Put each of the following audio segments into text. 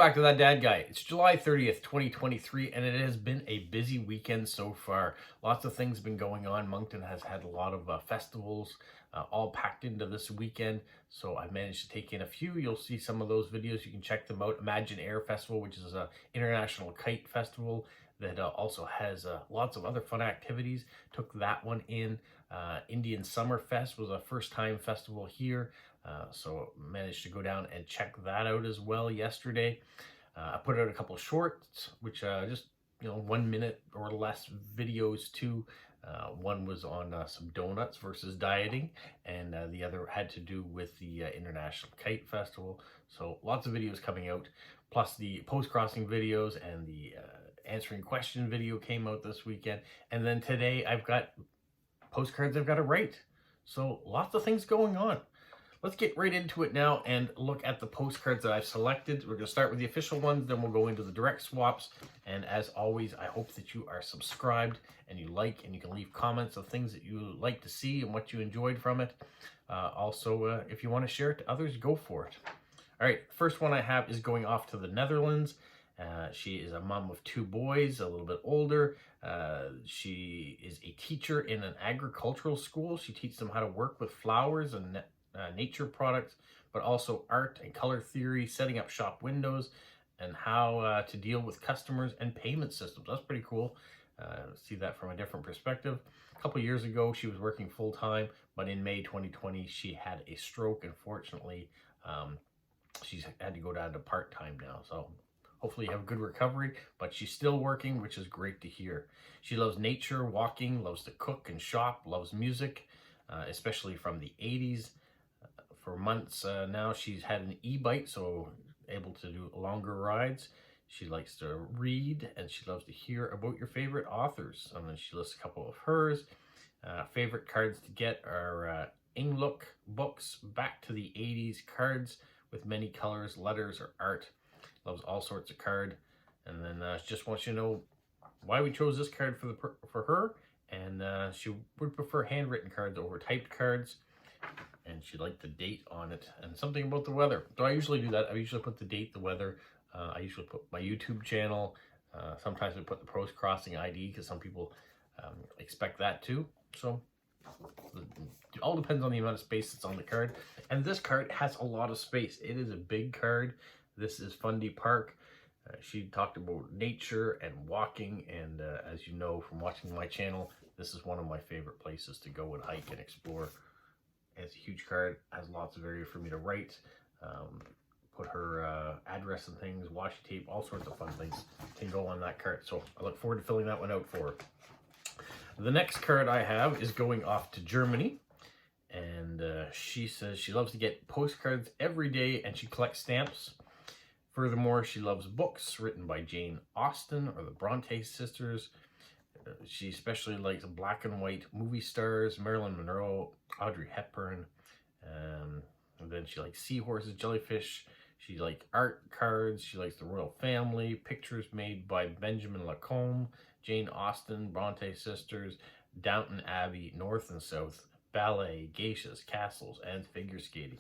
back to That Dad Guy. It's July 30th, 2023, and it has been a busy weekend so far. Lots of things been going on. Moncton has had a lot of festivals all packed into this weekend, so I managed to take in a few. You'll see some of those videos. You can check them out. Imagine Air Festival, which is an international kite festival that also has lots of other fun activities. Took that one in. Indian Summer Fest was a first-time festival here. So managed to go down and check that out as well yesterday. I put out a couple of shorts, which just 1 minute or less videos too. One was on some donuts versus dieting, and the other had to do with the International Kite Festival. So lots of videos coming out, plus the post-crossing videos and the answering question video came out this weekend. And then today I've got postcards I've got to write. So lots of things going on. Let's get right into it now and look at the postcards that I've selected. We're going to start with the official ones, then we'll go into the direct swaps. And as always, I hope that you are subscribed and you like, and you can leave comments of things that you like to see and what you enjoyed from it. Also, if you want to share it to others, go for it. All right, first one I have is going off to the Netherlands. She is a mom of 2 boys, a little bit older. She is a teacher in an agricultural school. She teaches them how to work with flowers and nature products, but also art and color theory, setting up shop windows, and how to deal with customers and payment systems. That's pretty cool. See that from a different perspective. A couple years ago, she was working full-time, but in May 2020, she had a stroke. Unfortunately, she's had to go down to part-time now. So hopefully you have good recovery, but she's still working, which is great to hear. She loves nature, walking, loves to cook and shop, loves music, especially from the 80s. For months now, she's had an e-bike, so able to do longer rides. She likes to read, and she loves to hear about your favorite authors. And then she lists a couple of hers. Favorite cards to get are Inlook books, back to the 80s cards with many colors, letters, or art. Loves all sorts of card. And then she just wants you to know why we chose this card for her. And she would prefer handwritten cards over typed cards. And she liked the date on it and something about the weather. So I usually do that. I usually put the date, the weather. I usually put my YouTube channel. Sometimes I put the post-crossing ID because some people expect that too. So it all depends on the amount of space that's on the card. And this card has a lot of space. It is a big card. This is Fundy Park. She talked about nature and walking. And as you know from watching my channel, this is one of my favorite places to go and hike and explore. It's a huge card, has lots of area for me to write, put her address and things, washi tape, all sorts of fun things can go on that card. So I look forward to filling that one out for her. The next card I have is going off to Germany. And she says she loves to get postcards every day and she collects stamps. Furthermore, she loves books written by Jane Austen or the Bronte sisters. She especially likes black and white movie stars, Marilyn Monroe, Audrey Hepburn, and then she likes seahorses, jellyfish. She likes art cards. She likes the royal family, pictures made by Benjamin Lacombe, Jane Austen, Bronte sisters, Downton Abbey, North and South, ballet, geishas, castles, and figure skating.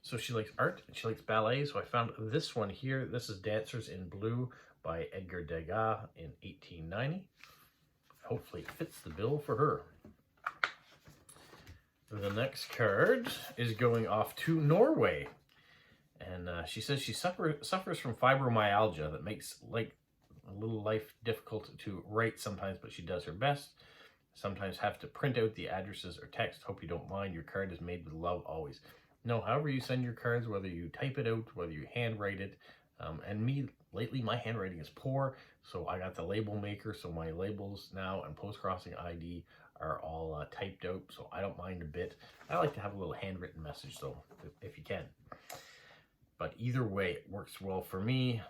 So she likes art and she likes ballet. So I found this one here. This is Dancers in Blue by Edgar Degas in 1890. Hopefully it fits the bill for her. The next card is going off to Norway. And she says she suffers from fibromyalgia that makes like a little life difficult to write sometimes, but she does her best. Sometimes have to print out the addresses or text. Hope you don't mind. Your card is made with love always. No, however you send your cards, whether you type it out, whether you handwrite it. And me, lately, my handwriting is poor, so I got the label maker, so my labels now and post-crossing ID are all typed out, so I don't mind a bit. I like to have a little handwritten message, though, if you can. But either way, it works well for me.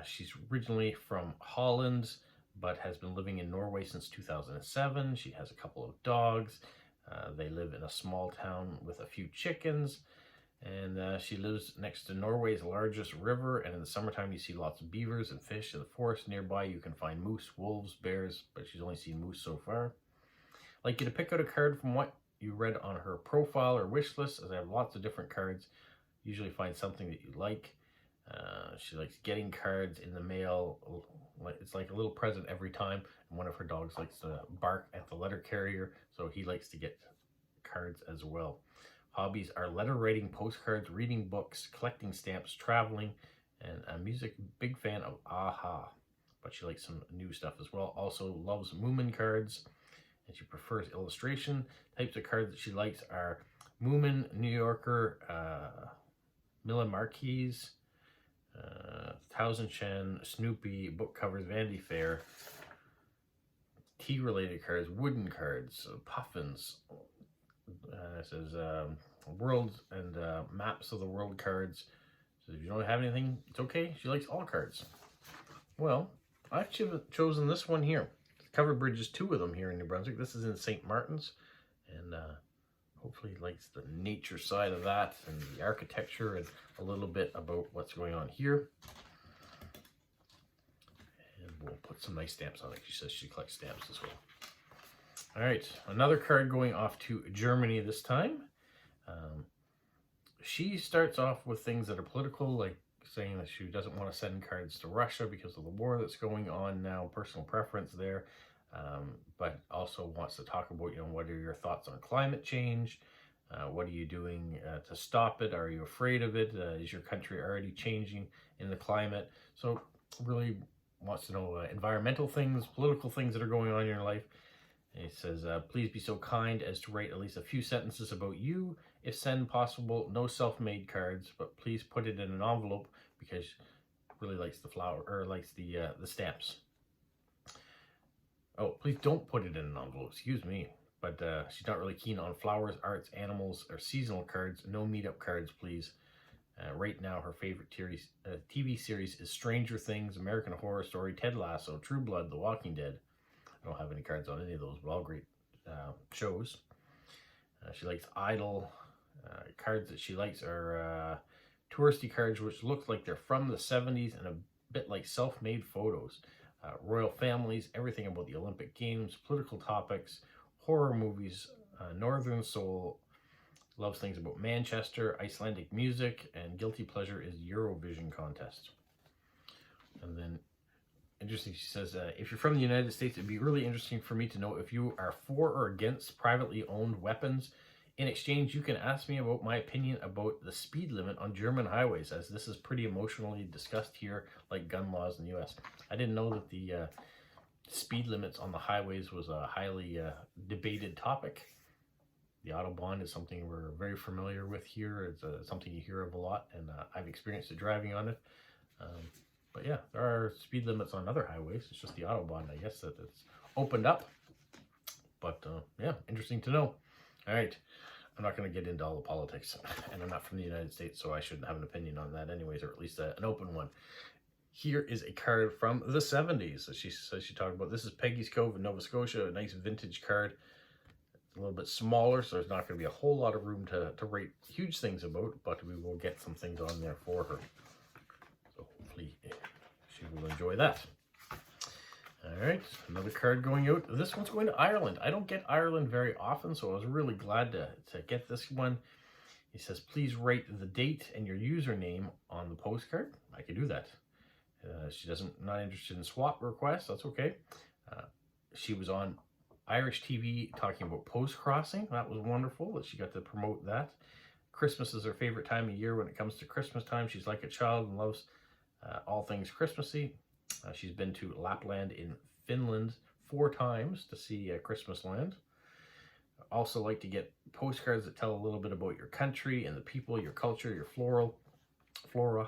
She's originally from Holland, but has been living in Norway since 2007. She has a couple of dogs. They live in a small town with a few chickens. And she lives next to Norway's largest river, and in the summertime you see lots of beavers and fish. In the forest nearby you can find moose, wolves, bears, but she's only seen moose so far. I'd like you to pick out a card from what you read on her profile or wish list, as I have lots of different cards. Usually find something that you like. She likes getting cards in the mail. It's like a little present every time. And one of her dogs likes to bark at the letter carrier, so he likes to get cards as well. Hobbies are letter writing, postcards, reading books, collecting stamps, traveling, and music. Big fan of Aha, but she likes some new stuff as well. Also loves Moomin cards, and she prefers illustration. Types of cards that she likes are Moomin, New Yorker, Mille Marquise, Thousand Chen, Snoopy, book covers, Vanity Fair, tea-related cards, wooden cards, puffins. It says world and maps of the world cards. So if you don't have anything, it's okay. She likes all cards. Well, I've chosen this one here. Covered bridges, 2 of them here in New Brunswick. This is in St. Martin's, and hopefully likes the nature side of that and the architecture and a little bit about what's going on here. And we'll put some nice stamps on it. She says she collects stamps as well. All right, another card going off to Germany this time. She starts off with things that are political, like saying that she doesn't want to send cards to Russia because of the war that's going on now, personal preference there, but also wants to talk about, what are your thoughts on climate change? What are you doing to stop it? Are you afraid of it? Is your country already changing in the climate? So really wants to know environmental things, political things that are going on in your life. And it says, please be so kind as to write at least a few sentences about you. If send possible, no self-made cards, but please put it in an envelope because really likes the likes the stamps. Oh, please don't put it in an envelope, excuse me. But she's not really keen on flowers, arts, animals, or seasonal cards. No meetup cards, please. Right now, her favorite TV series is Stranger Things, American Horror Story, Ted Lasso, True Blood, The Walking Dead. I don't have any cards on any of those, but all great shows. She likes Idol. Cards that she likes are touristy cards, which look like they're from the 70s and a bit like self-made photos. Royal families, everything about the Olympic Games, political topics, horror movies, Northern Soul, loves things about Manchester, Icelandic music, and guilty pleasure is Eurovision contest. And then interesting, she says, if you're from the United States, it'd be really interesting for me to know if you are for or against privately owned weapons. In exchange, you can ask me about my opinion about the speed limit on German highways, as this is pretty emotionally discussed here, like gun laws in the U.S. I didn't know that the speed limits on the highways was a highly debated topic. The Autobahn is something we're very familiar with here. It's something you hear of a lot, and I've experienced it driving on it. But yeah, there are speed limits on other highways. It's just the Autobahn, I guess, that it's opened up. But yeah, interesting to know. All right, I'm not going to get into all the politics, and I'm not from the United States, so I shouldn't have an opinion on that anyways, or at least an open one. Here is a card from the 70s that she says she talked about. This is Peggy's Cove in Nova Scotia, a nice vintage card. It's a little bit smaller, so there's not going to be a whole lot of room to write huge things about, but we will get some things on there for her. So hopefully she will enjoy that. All right, another card going out. This one's going to Ireland. I don't get Ireland very often, so I was really glad to get this one. He says, please write the date and your username on the postcard. I can do that. She not interested in swap requests. That's okay. She was on Irish TV talking about post-crossing. That was wonderful that she got to promote that. Christmas is her favorite time of year. When it comes to Christmas time, she's like a child and loves all things Christmassy. She's been to Lapland in Finland 4 times to see Christmas land. Also like to get postcards that tell a little bit about your country and the people, your culture, your flora.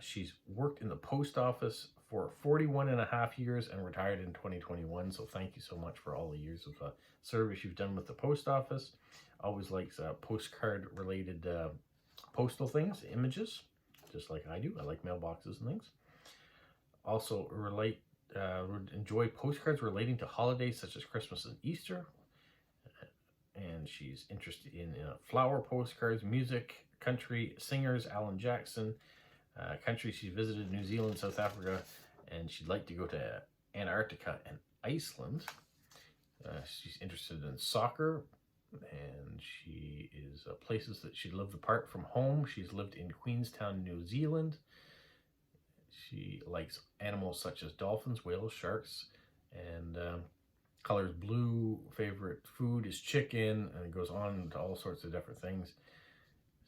She's worked in the post office for 41.5 years and retired in 2021. So thank you so much for all the years of service you've done with the post office. Always likes postcard related postal things, images, just like I do. I like mailboxes and things. Also would enjoy postcards relating to holidays such as Christmas and Easter. And she's interested in flower postcards, music, country, singers, Alan Jackson, country she visited, New Zealand, South Africa, and she'd like to go to Antarctica and Iceland. She's interested in soccer, And she is places that she lived apart from home. She's lived in Queenstown, New Zealand. She likes animals such as dolphins, whales, sharks, and colors blue. Favorite food is chicken, and it goes on to all sorts of different things.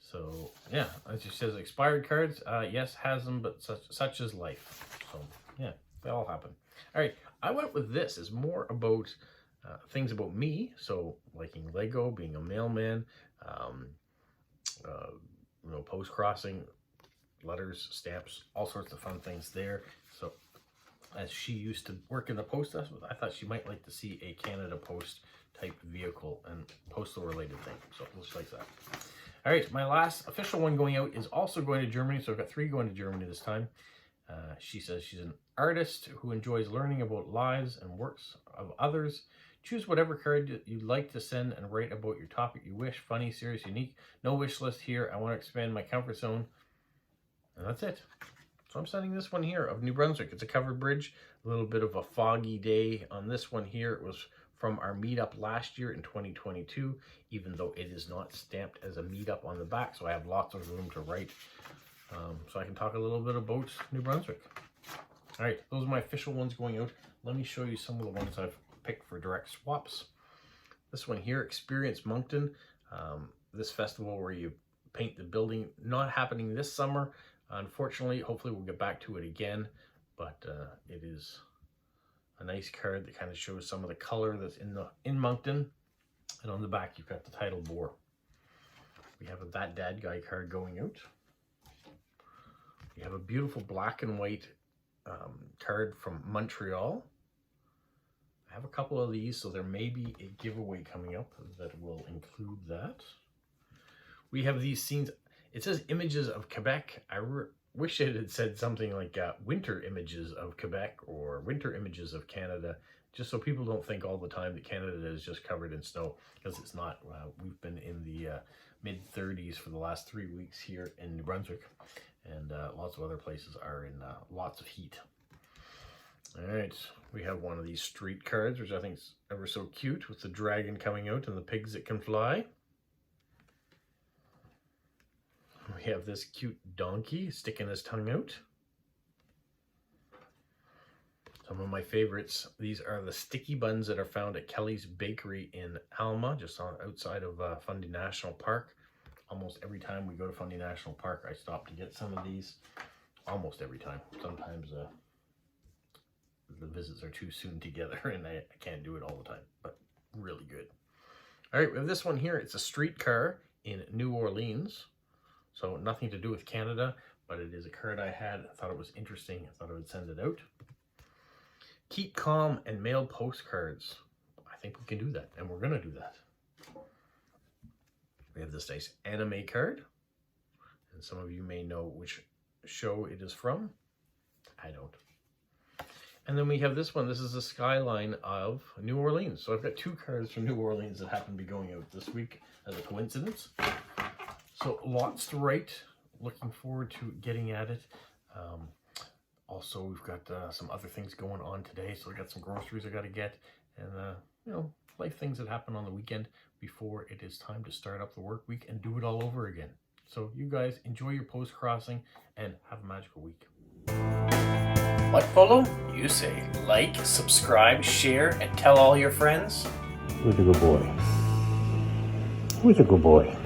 So yeah, as she says, expired cards, yes, has them, but such is life. So yeah, they all happen. All right, I went with this. Is more about things about me. So liking Lego, being a mailman, you know, post crossing, letters, stamps, all sorts of fun things there. So as she used to work in the post office, I thought she might like to see a Canada Post type vehicle and postal related thing. So looks like that. All right, my last official one going out is also going to Germany. So I've got 3 going to Germany this time. She says she's an artist who enjoys learning about lives and works of others. Choose whatever card you'd like to send and write about your topic you wish. Funny, serious, unique. No wish list here. I want to expand my comfort zone. And that's it. So I'm sending this one here of New Brunswick. It's a covered bridge. A little bit of a foggy day on this one here. It was from our meetup last year in 2022, even though it is not stamped as a meetup on the back. So I have lots of room to write. So I can talk a little bit about New Brunswick. All right, those are my official ones going out. Let me show you some of the ones I've picked for direct swaps. This one here, Experience Moncton. This festival where you paint the building, not happening this summer. Unfortunately, hopefully we'll get back to it again, but it is a nice card that kind of shows some of the color that's in Moncton. And on the back, you've got the title bore. We have a That Dad Guy card going out. We have a beautiful black and white card from Montreal. I have a couple of these, so there may be a giveaway coming up that will include that. We have these scenes. It says images of Quebec. I wish it had said something like winter images of Quebec or winter images of Canada, just so people don't think all the time that Canada is just covered in snow, because it's not. We've been in the mid-30s for the last 3 weeks here in New Brunswick, and lots of other places are in lots of heat. All right, we have one of these street cards, which I think is ever so cute, with the dragon coming out and the pigs that can fly. We have this cute donkey sticking his tongue out. Some of my favorites, these are the sticky buns that are found at Kelly's Bakery in Alma, just outside of Fundy National Park. Almost every time we go to Fundy National Park, I stop to get some of these. Almost every time. Sometimes the visits are too soon together and I can't do it all the time, but really good. All right, we have this one here. It's a streetcar in New Orleans. So nothing to do with Canada, but it is a card I had. I thought it was interesting. I thought I would send it out. Keep calm and mail postcards. I think we can do that, and we're going to do that. We have this nice anime card, and some of you may know which show it is from. I don't. And then we have this one. This is the skyline of New Orleans. So I've got 2 cards from New Orleans that happen to be going out this week as a coincidence. So lots to write. Looking forward to getting at it. Also, we've got some other things going on today. So I got some groceries I got to get, and you know, life things that happen on the weekend before it is time to start up the work week and do it all over again. So you guys enjoy your post crossing and have a magical week. What, Polo? You say like, subscribe, share, and tell all your friends. Who's a good boy? Who's a good boy?